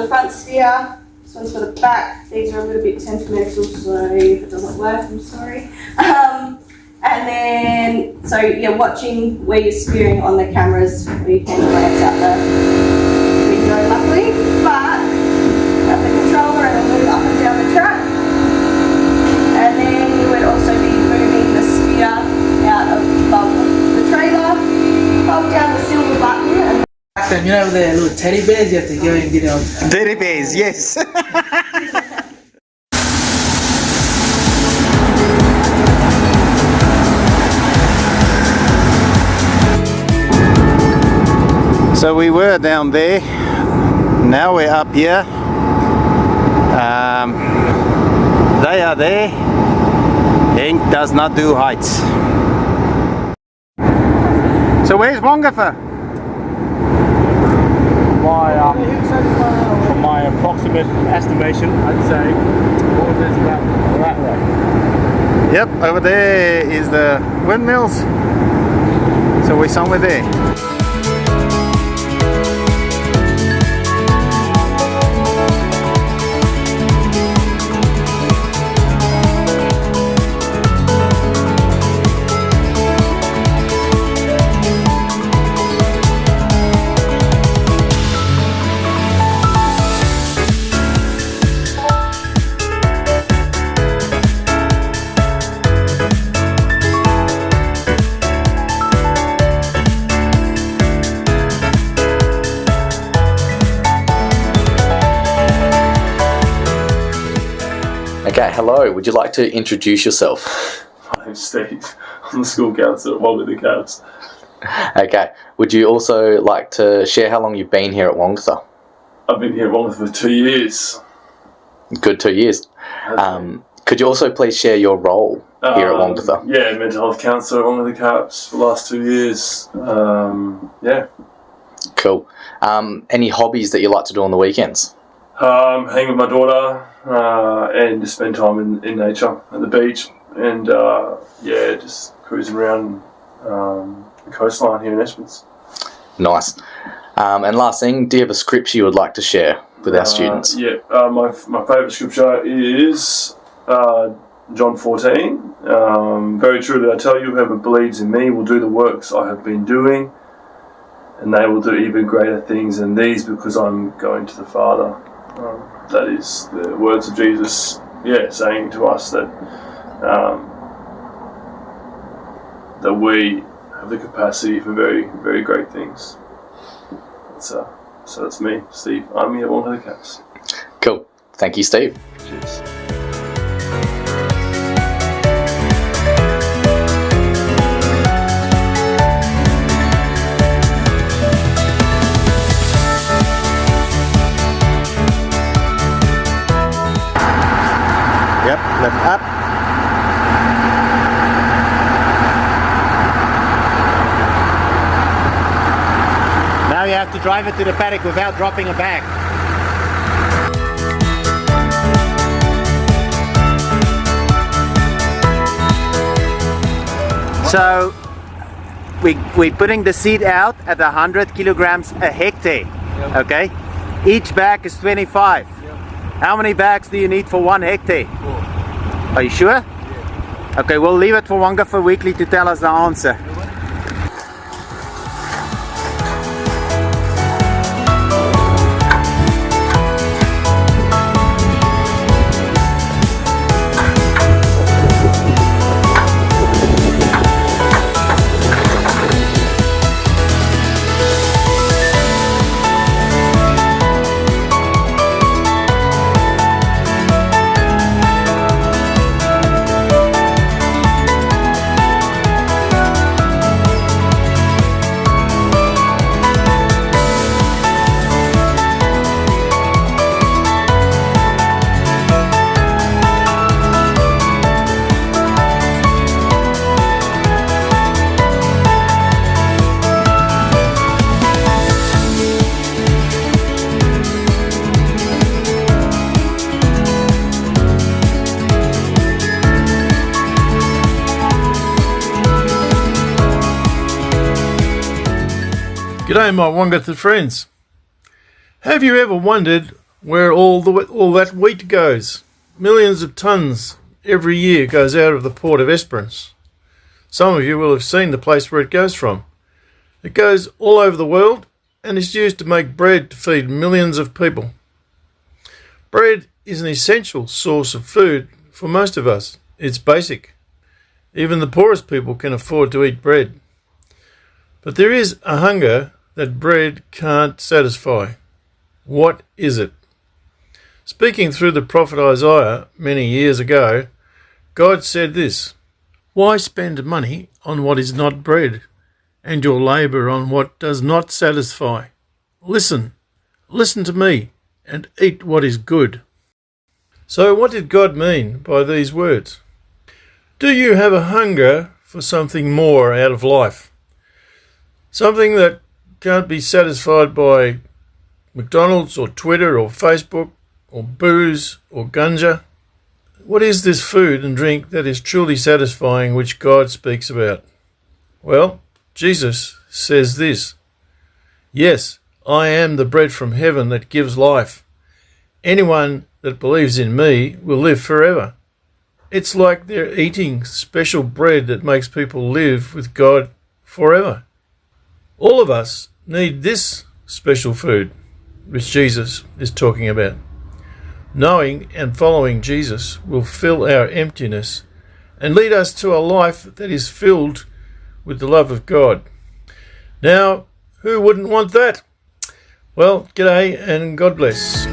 the front sphere. This one's for the back. These are a little bit temperamental, so if it doesn't work, I'm sorry. And then, so you're watching where you're spearing on the cameras, where you can glance out the window, luckily. But got the controller and it'll move up and down the track. And then you would also be moving the sphere out above the trailer. Hold down the silver button. And you know the little teddy bears, you have to go and get on. Teddy bears, yes. So we were down there, now we're up here. They are there. Henk does not do heights. So where's Wongutha? From my approximate estimation, I'd say Wongutha's about that way. Yep, over there is the windmills. So we're somewhere there. Okay, hello. Would you like to introduce yourself? My name's Steve. I'm the school counsellor at Wongutha CAPS. Okay. Would you also like to share how long you've been here at Wongutha? I've been here at Wongutha for 2 years. Good 2 years. Could you also please share your role here at Wongutha? Yeah, mental health counsellor at Wongutha CAPS for the last 2 years. Yeah. Cool. Any hobbies that you like to do on the weekends? Hang with my daughter and just spend time in nature at the beach and yeah, just cruising around the coastline here in Esperance. Nice. And last thing, do you have a scripture you would like to share with our students? Yeah, my favourite scripture is John 14. Very truly I tell you, whoever believes in me will do the works I have been doing, and they will do even greater things than these, because I'm going to the Father. That is the words of Jesus, saying to us that that we have the capacity for very, very great things. So that's me, Steve. I'm here at Wongutha CAPS. Cool. Thank you, Steve. Cheers. Yep, lift up. Now you have to drive it to the paddock without dropping a bag. So we're putting the seed out at 100 kilograms a hectare. Yep. Okay? Each bag is 25. How many bags do you need for 1 hectare? 4. Are you sure? Yeah. Okay, we'll leave it for Wongutha Weekly to tell us the answer. G'day my Wongutha friends. Have you ever wondered where all that wheat goes. Millions of tons every year goes out of the port of Esperance. Some of you will have seen the place where it goes from. It goes all over the world and is used to make bread to feed millions of people. Bread is an essential source of food for most of us. It's basic. Even the poorest people can afford to eat bread. But there is a hunger that bread can't satisfy. What is it? Speaking through the prophet Isaiah many years ago, God said this, "Why spend money on what is not bread, and your labour on what does not satisfy? Listen to me, and eat what is good." So what did God mean by these words? Do you have a hunger for something more out of life? Something that can't be satisfied by McDonald's or Twitter or Facebook or booze or ganja? What is this food and drink that is truly satisfying which God speaks about? Well, Jesus says this, "Yes, I am the bread from heaven that gives life. Anyone that believes in me will live forever." It's like they're eating special bread that makes people live with God forever. All of us need this special food, which Jesus is talking about. Knowing and following Jesus will fill our emptiness and lead us to a life that is filled with the love of God. Now, who wouldn't want that? Well, g'day and God bless.